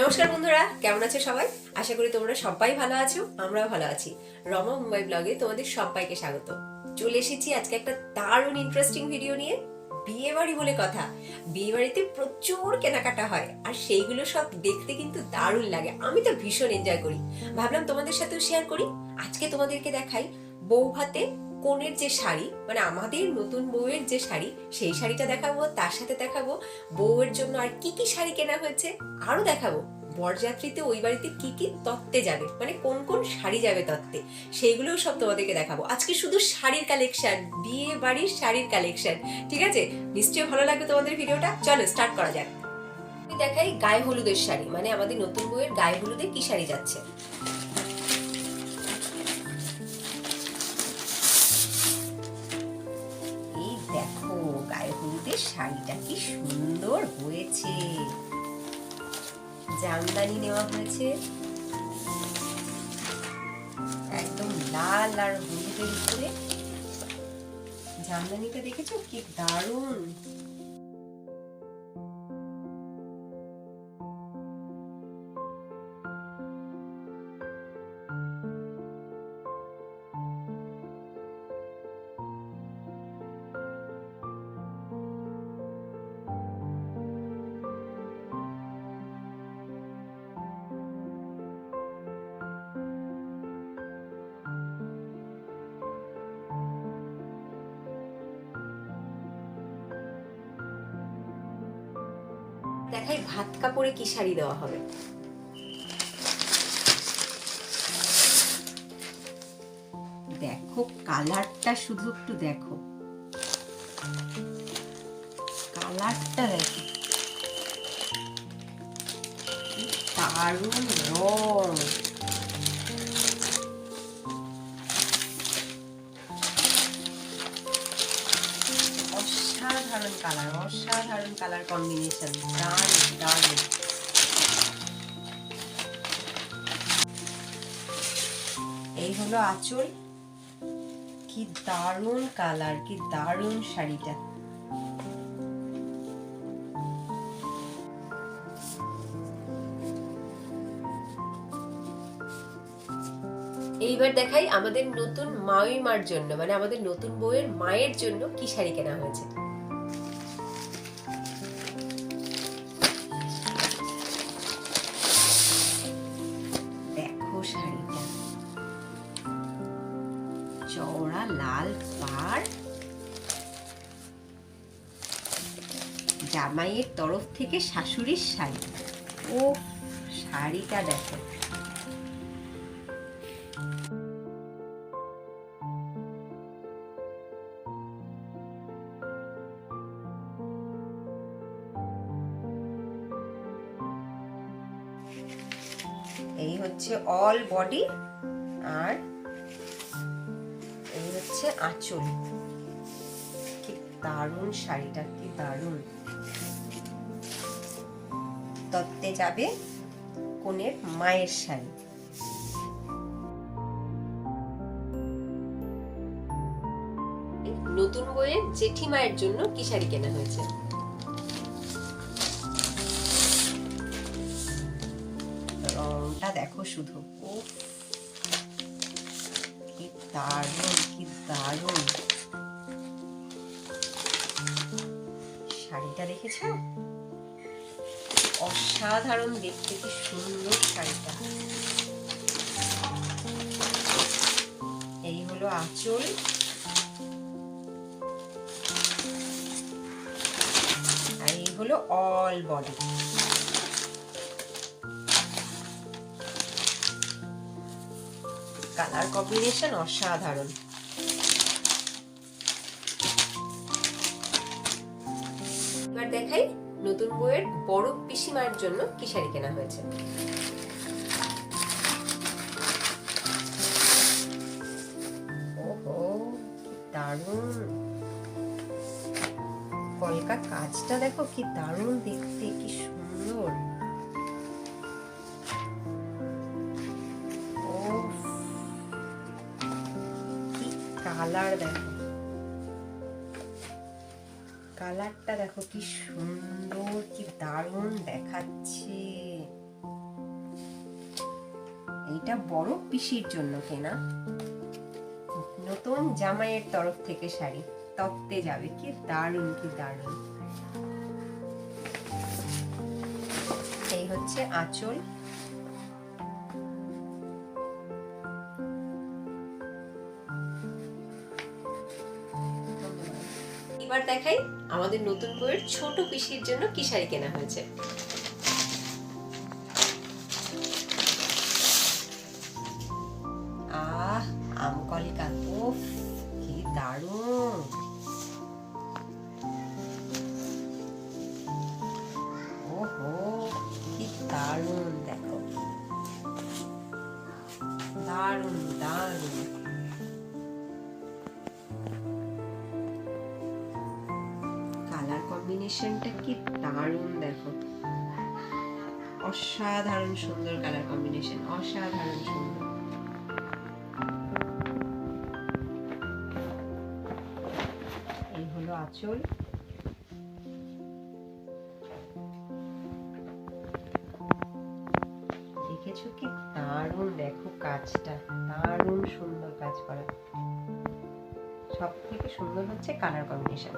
নমস্কার বন্ধুরা, কেমন আছো সবাই? আশা করি তোমরা সবাই ভালো আছো, আমরাও ভালো আছি। রমা মুম্বাই ব্লগে তোমাদের সবাইকে স্বাগত। চলে এসেছি আজকে একটা দারুণ ইন্টারেস্টিং ভিডিও নিয়ে। বিয়ে বাড়ি বলে কথা, বিয়ে বাড়িতে প্রচুর কেনাকাটা হয় আর সেইগুলো সব দেখতে কিন্তু দারুণ লাগে। আমি তো ভীষণ এনজয় করি, ভাবলাম তোমাদের সাথেও শেয়ার করি। আজকে তোমাদেরকে দেখাই বউ ভাতে কনের যে শাড়ি, মানে আমাদের নতুন বউয়ের যে শাড়ি, সেই শাড়িটা দেখাবো। তার সাথে দেখাবো বউয়ের জন্য আর কি কি শাড়ি কেনা হয়েছে, আরো দেখাবো বরযাত্রীতে ওই বাড়িতে কি কি তত্ত্বে যাবে, মানে কোন কোন শাড়ি যাবে তত্ত্বে, সেইগুলোও সব তোমাদেরকে দেখাবো। আজকে শুধু শাড়ির কালেকশন, বিয়ে বাড়ির শাড়ির কালেকশন। ঠিক আছে, নিশ্চয়ই ভালো লাগবে তোমাদের ভিডিওটা। চলো স্টার্ট করা যাক। আমি দেখাই গায়ে হলুদের শাড়ি, মানে আমাদের নতুন বউয়ের গায়ে হলুদে কি শাড়ি যাচ্ছে। এই দেখো গায়ে হলুদের শাড়িটা কি সুন্দর হয়েছে। জামদানি নেওয়া হয়েছে, একদম লাল আর হলুদের উপরে জামদানিটা দেখেছো কি দারুণ। দেখাই ভাত কাপড়ে কি শাড়ি দেওয়া হবে। দেখো কালারটা শুধু একটু দেখো, কালারটা দেখো কি দারুণ রং। অসাধারণ কালার, অসাধারণ কালার কম্বিনেশন, দারুণ দারুণ। এই হলো আঁচল, কি দারুণ কালার, কি দারুণ শাড়িটা। এইবার দেখাই আমাদের নতুন মার জন্য, মানে আমাদের নতুন বউয়ের মায়ের জন্য কি শাড়ি কেনা হয়েছে। দেখো শাড়িটা, চওড়া লাল পাড়, জামাইয়ের তরফ থেকে শাশুড়ির শাড়ি। ও শাড়িটা দেখো, এই হচ্ছে অল বডি আর এই হচ্ছে আঁচল। কি দারুণ শাড়িটা, কি দারুণ। তত্ত্বে যাবে কনের মায়ের শাড়ি। নতুন বউয়ের জেঠি মায়ের জন্য কি শাড়ি কেনা হয়েছে। রংটা দেখো শুধু, ও কি দারুণ, কি দারুণ শাড়িটা। দেখেছো অসাধারণ দেখতে, কি সুন্দর শাড়িটা। এই হলো আঁচল, আর এই হলো অল বডি। কালার কম্বিনেশন অসাধারণ। এবার দেখাই নতুন বউয়ের বড় পিসিমার জন্য কি শাড়ি কেনা হয়েছে। ওহো কি দারুণ, কলকা কাজটা দেখো কি দারুণ দেখতে, কি সুন্দর। ও কি কালার দেখো, কালারটা দেখো কি সুন্দর, কি দারুণ দেখাচ্ছে। এইটা বড় পিসির জন্য কেনা, নতুন জামাইয়ের তরফ থেকে শাড়ি, তত্ত্বে যাবে। কি দারুণ, কি দারুণ। এই হচ্ছে আঁচল। এবার দেখাই আমাদের নতুন বউয়ের ছোট পিসির জন্য কি শাড়ি কেনা হয়েছে। আহ, আমকলকা, উফ কি দারুণ। ওহো, কি দারুণ, দেখো দারুণ দারুণ। কালার কম্বিনেশনটা কি দারুণ, দেখো অসাধারণ সুন্দর কালার কম্বিনেশন, অসাধারণ সুন্দর। এই হলো আঁচল। দেখেছো কি দারুণ, দেখো কাজটা দারুণ সুন্দর কাজ করা। সব থেকে সুন্দর হচ্ছে কালার কম্বিনেশন।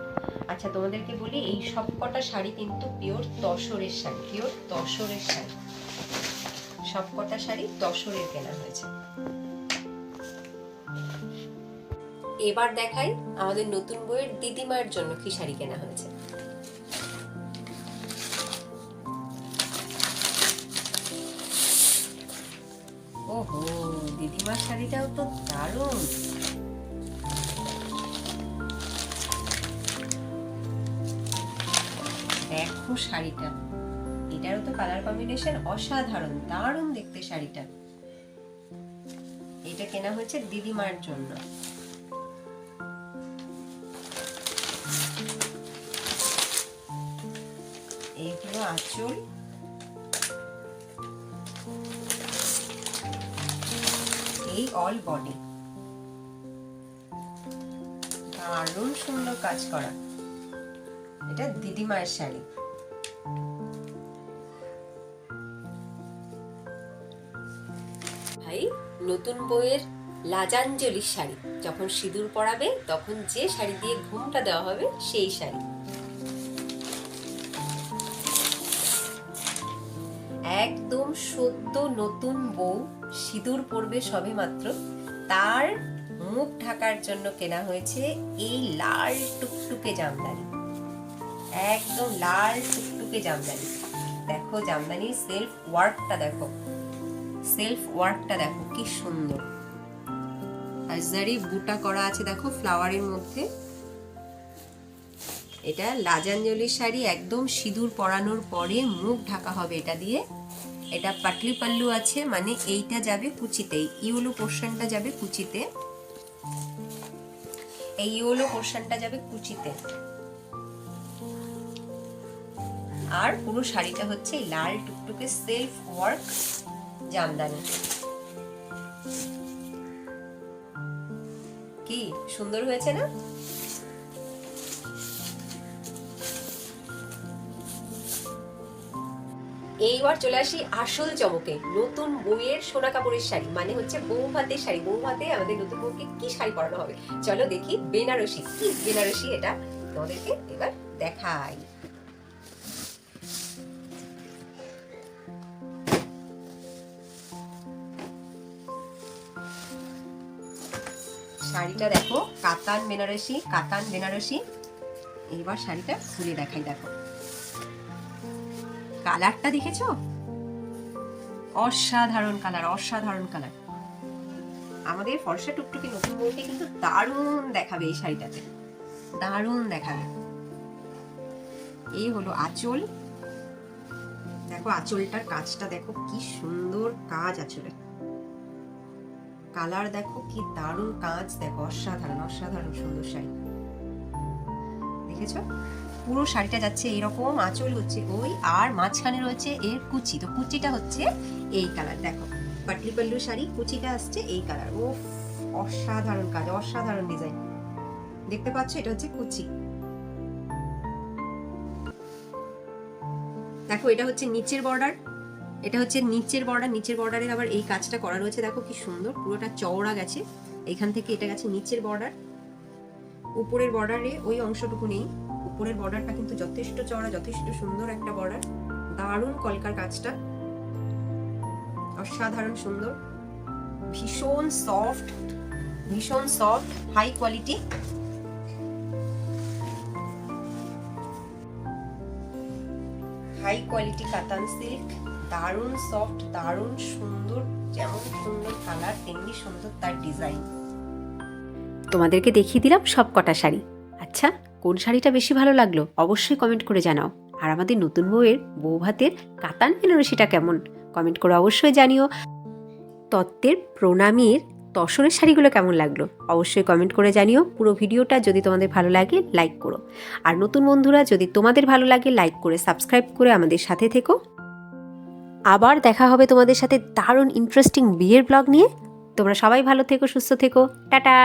আচ্ছা তোমাদেরকে বলি, এই সব কটা শাড়ি কিন্তু পিওর তসরের শাড়ি, পিওর তসরের শাড়ি। সব কটা শাড়ি তসরের কেনা হয়েছে। এবার দেখাই আমাদের নতুন বউয়ের দিদিমার জন্য কি শাড়ি কেনা হয়েছে। ওহো, দিদিমার শাড়িটাও তো দারুণ। দেখো শাড়িটা, এটারও তো কালার কম্বিনেশন অসাধারণ, দারুণ দেখতে শাড়িটা। এটা কেনা হয়েছে দিদিমার জন্য। এই হলো আঁচল। এই অল বডি, দারুণ সুন্দর কাজ করা। এটা দিদিমায়ের শাড়ি। ভাই, নতুন বউয়ের লাজাঞ্জলির শাড়ি, যখন সিঁদুর পরাবে তখন যে শাড়ি দিয়ে ঘুমটা দেওয়া হবে সেই শাড়ি। একদম সদ্য নতুন বউ সিঁদুর পরবে সবে মাত্র, তার মুখ ঢাকার জন্য কেনা হয়েছে এই লাল টুকটুকে জামদানি। একদম লাল টুকটুকে জামদানি। দেখো জামদানির সেলফ ওয়ার্কটা, দেখো সেলফ ওয়ার্কটা দেখো কি সুন্দর। আজরারি বুটা করা আছে দেখো ফ্লাওয়ারের মধ্যে। এটা লাজাঞ্জলির শাড়ি, একদম সিঁদুর পরানোর পরে মুখ ঢাকা হবে এটা দিয়ে। এটা পাটলি পাল্লু আছে, মানে এইটা যাবে কুচিতে, ইউলো পোর্শনটা যাবে কুচিতে, এই ইউলো পোর্শনটা যাবে কুচিতে। আর পুরো শাড়িটা হচ্ছে লাল টুকটুকে সেলফ ওয়ার্ক জামদানি। কি সুন্দর হয়েছে না? এইবার চলে আসি আসল চমকে, নতুন বউয়ের সোনা কাপড়ের শাড়ি, মানে হচ্ছে বউ ভাতের শাড়ি। বউ ভাতে আমাদের নতুন বউকে কি শাড়ি পরানো হবে, চলো দেখি। বেনারসি। কি বেনারসি এটা তোমাদেরকে এবার দেখাই। শাড়িটা দেখো, কাতান বেনারসি, কাতান বেনারসি। এবার শাড়িটা খুলে দেখাই, দেখো কালারটা দেখেছো? অসাধারণ কালার, অসাধারণ কালার। আমাদের ফর্সা টুকটুকি নতুন বউকে কিন্তু দারুণ দেখাবে এই শাড়িটাতে, দারুণ দেখাবে। এই হলো আঁচল। দেখো আঁচলটার কাজটা দেখো কি সুন্দর কাজ আঁচলে। কালার দেখো কি দারুণ কাজ, দেখো অসাধারণ, অসাধারণ সুন্দর শাড়ি। দেখেছো? পুরো শাড়িটা যাচ্ছে এইরকম, আঁচল হচ্ছে ওই, আর মাঝখানে রয়েছে এর কুচি। তো কুচিটা হচ্ছে এই কালার, দেখো পাটলি পাল্লু শাড়ি, কুচিটা আসছে এই কালার। ও অসাধারণ কাজ, অসাধারণ ডিজাইন। দেখতে পাচ্ছ, এটা হচ্ছে কুচি। দেখো এটা হচ্ছে নিচের বর্ডার, এটা হচ্ছে নিচের বর্ডার, নিচের বর্ডারের আবার এই কাজটা করা রয়েছে, দেখো কি সুন্দর, পুরোটা চওড়া গেছে, এখান থেকে এটা গেছে নিচের বর্ডার। উপরের বর্ডারে ওই অংশটুকু নেই, উপরের বর্ডারটা কিন্তু যথেষ্ট চওড়া, যথেষ্ট সুন্দর একটা বর্ডার। দারুণ কলকার কাজটা, অসাধারণ সুন্দর, ভীষণ সফট, ভীষণ soft, high quality. High quality কাতান সিল্ক, দারুণ সফট, দারুণ সুন্দর, যেমন সুন্দর কালার তেমনি সুন্দর তার ডিজাইন। তোমাদেরকে দেখিয়ে দিলাম সব কটা শাড়ি। আচ্ছা, কোন শাড়িটা বেশি ভালো লাগলো অবশ্যই কমেন্ট করে জানাও। আর আমাদের নতুন বউয়ের বৌভাতের কাতান বেনারসিটা কেমন কমেন্ট করে অবশ্যই জানিও। তত্ত্বের প্রণামীর তসরের শাড়িগুলো কেমন লাগলো অবশ্যই কমেন্ট করে জানিও। পুরো ভিডিওটা যদি তোমাদের ভালো লাগে লাইক করো, আর নতুন বন্ধুরা যদি তোমাদের ভালো লাগে লাইক করে সাবস্ক্রাইব করে আমাদের সাথে থেকো। আবার দেখা হবে তোমাদের সাথে দারুণ ইন্টারেস্টিং বিয়ের ব্লগ নিয়ে। তোমরা সবাই ভালো থেকো, সুস্থ থেকো, টাটা।